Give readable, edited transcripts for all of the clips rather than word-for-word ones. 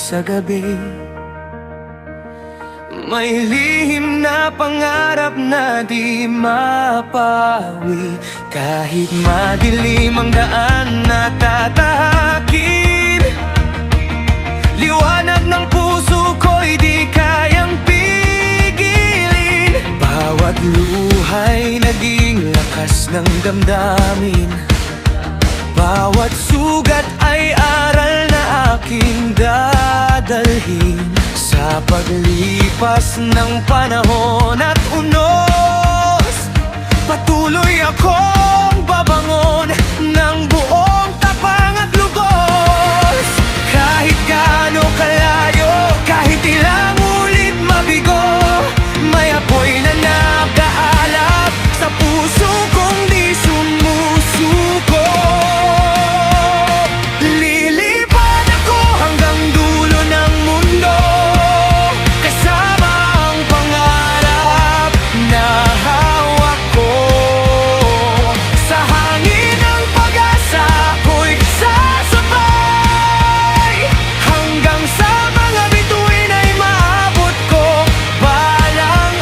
sa gabi. May lihim na pangarap na di mapawi. Kahit madilim ang daan na tatahakin, liwanag ng puso ko'y di kayang pigilin. Bawat luha'y naging lakas ng damdamin. Bawat sugat ay aral na aking dadalhin. Sa paglipas ng panahon at unos, patuloy akong babangon ng buong tapang at lubos. Kahit gaano kalayo, kahit ilang ulit mabigo, may apoy na nakaalap sa puso kong di sumusuko. Lilipad ako hanggang dulo ng mundo, kasama ang pangarap na hawak ko. Sa hangin ng pag-asa ko'y sasabay, hanggang sa mga bituin ay maabot ko balang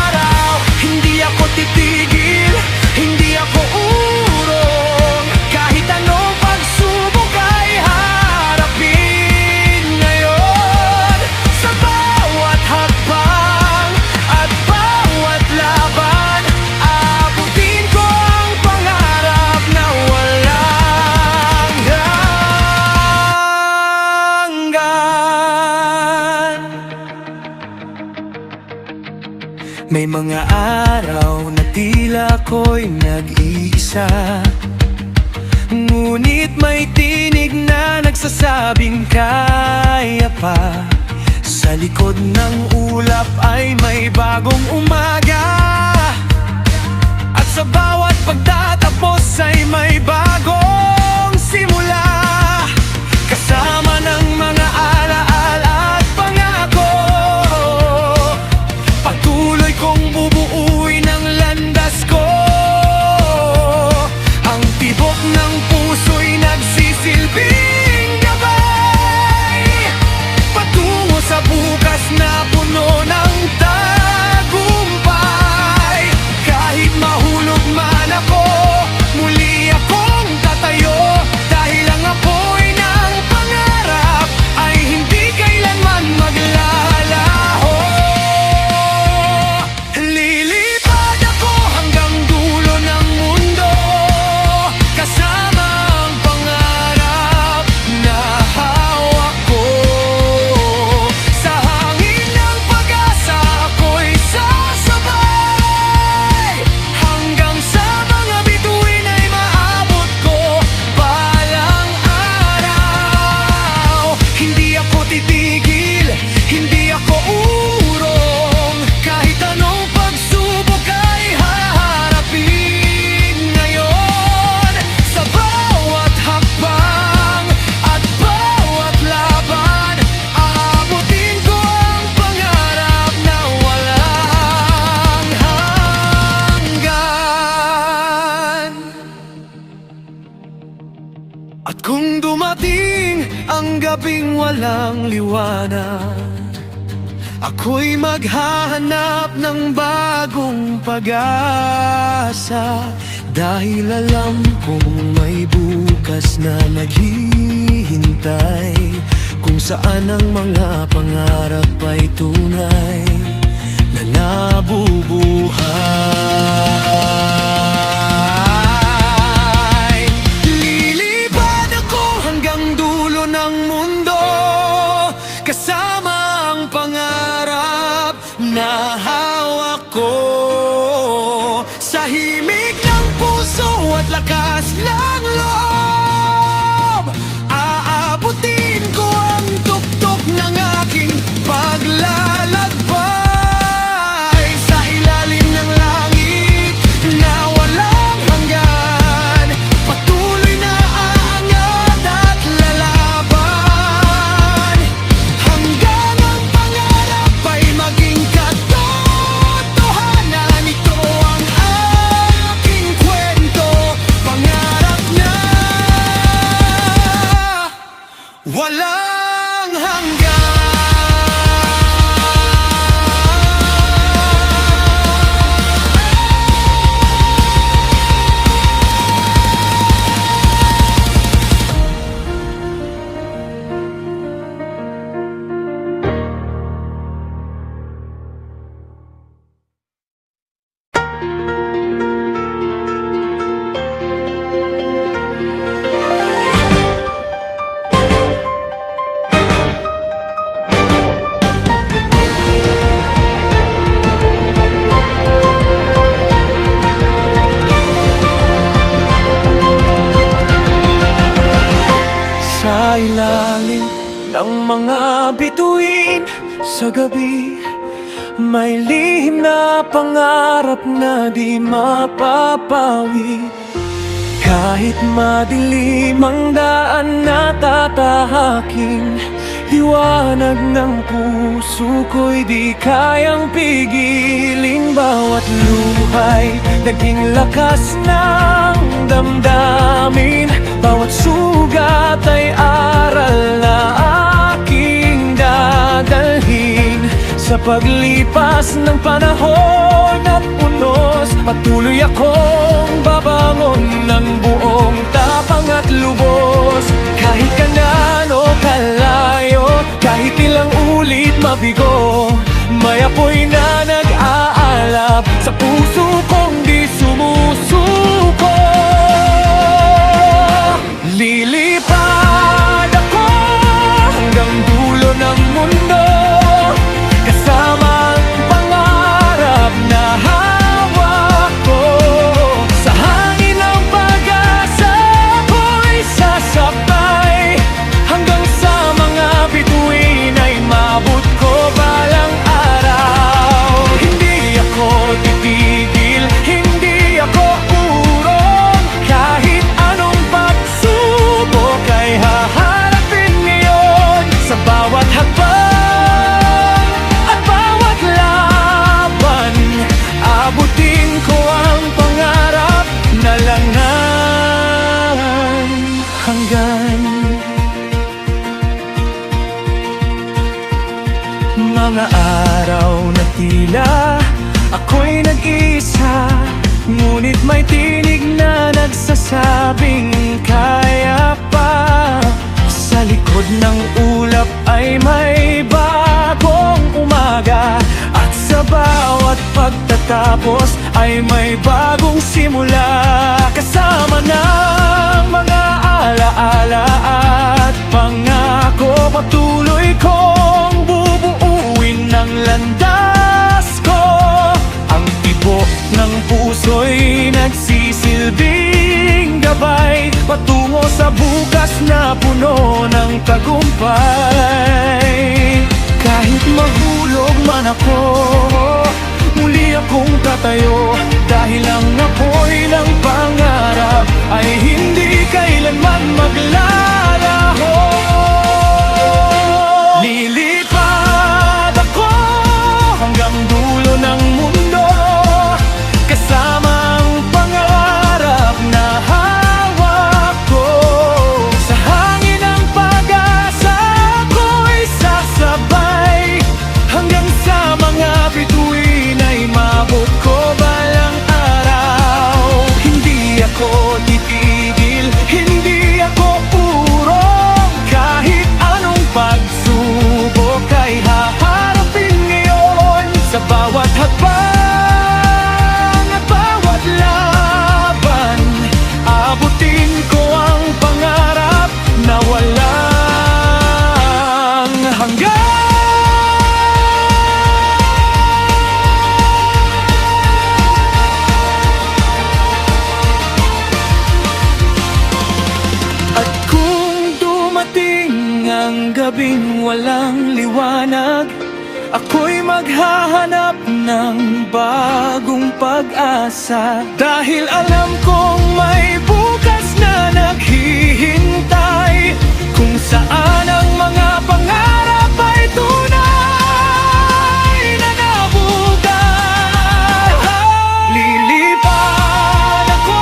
araw. Hindi ako titigil, hindi ako urong, kahit anong pagsubok ay harapin ngayon. Sa bawat hakbang at bawat laban, abutin ko ang pangarap na walang hanggan. May mga araw na tila ko'y nag-iisa, ngunit may tinig na nagsasabing kaya pa. Sa likod ng ulap ay may bagong umaga, at sa bawat pagtatapos ay may bagong simula. Kasama ng mga alaala at pangako, patuloy kong bubuuin ang landas ko. Ang tibok ng puso'y nagsisilbing gabay, patungo sa bukas na puno ng tagumpay. Kahit mahulog man ako, muli akong tatayo, dahil ang apoy ng pangarap ay hindi kailanman maglalaho. Lilipad ako hanggang dulo ng mundo, kasama ang pangarap na hawak ko. Sa hangin ng pag-asa ako'y sasabay, hanggang sa mga bituin ay maabot ko balang araw. Hindi ako titigil, hindi ako urong, kahit anong pagsubok ay haharapin ngayon. Sa bawat hakbang at bawat laban, aabutin ko ang pangarap na walang hanggan. At kung dumating ang gabing walang liwanag, ako'y maghahanap ng bagong pag-asa, dahil alam kong may bukas na naghihintay, kung saan ang mga pangarap ay tunay na nabubuhay. Lilipad ako hanggang dulo ng mundo, kasama ang pangarap na hawak ko. Sa himig ng puso at lakas ng loob, aabutin ko ang tuktok ng aking paglalakbay. Sa ilalim ng langit na walang hanggan, patuloy na aangat at lalaban, hanggang ang pangarap ay maging katotohanan. Ito ang aking kwento, pangarap na pangarap na di mapapawi. Kahit madilim ang daan na tatahakin, liwanag ng puso ko'y di kayang pigilin. Bawat luhay, naging lakas ng damdamin. Bawat sugat ay aral na aking dadalhin. Sa paglipas ng panahon at unos, patuloy akong babangon ng buong tapang at lubos. Kahit kanano kalayo, kahit ilang ulit mabigo, may apoy na nag-aalab sa puso kong di sumusuko. Lilipad ako hanggang dulo ng mundo, kasama ang pangarap na hawak ko. Sa hangin ng pag-asa ko'y sasabay, hanggang sa mga bituin ay maabot ko balang araw. Hindi ako titigil, hindi ako urong, kahit anong pagsubok ay haharapin ngayon. Sa bawat hakbang at bawat laban, abutin ko ang pangarap na langan hanggan. Mga araw na tila ako'y nag-isa, ngunit may tinig na nagsasabing kaya pa. Sa likod ng ulap ay may bagong umaga, at sa bawat pagtatapos ay may bagong simula. Kasama ng mga alaala at pangako, patuloy kong bubuuin ng landas ko. Ang tibok ng puso'y nagsisilbing gabay, patungo sa bukas na puno ng tagumpay. Kahit mahulog man ako, muli akong tatayo, dahil ang apoy ng pangarap ay hindi kailanman maglalaho. Lilipad ako hanggang dulo ng mundo, kasama ang pangarap na hawak ko. Sa hangin ng pag-asa ko'y sasabay, hanggang sa mga bituin ay maabot ko balang araw. Hindi ako titigil, hindi ako urong, kahit anong pagsubok ay haharapin ngayon. Sa bawat hakbang at bawat laban, abutin ko ang pangarap na walang hanggan. At kung dumating ang gabing walang liwanag, ako'y maghahanap ng bagong pag-asa, dahil alam kong may bukas na naghihintay, kung saan ang mga pangarap ay tunay na nabugan. Lilipad ako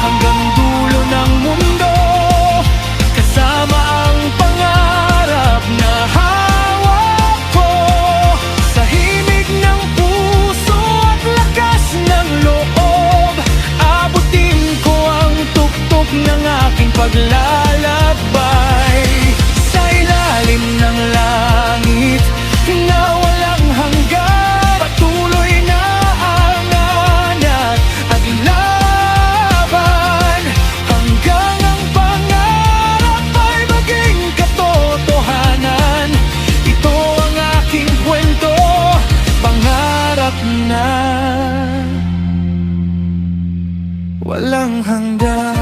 hanggang dulo ng mundo, kasama ang pangarap na hawak ko. Sa himig ng puso at lakas ng loob, abutin ko ang tuktok ng aking paglalakbay. Sa ilalim ng langit na walang hanggan, patuloy na anganat at laban, hanggang ang pangarap ay maging katotohanan. Ito ang aking kwento, pangarap na walang hanggan.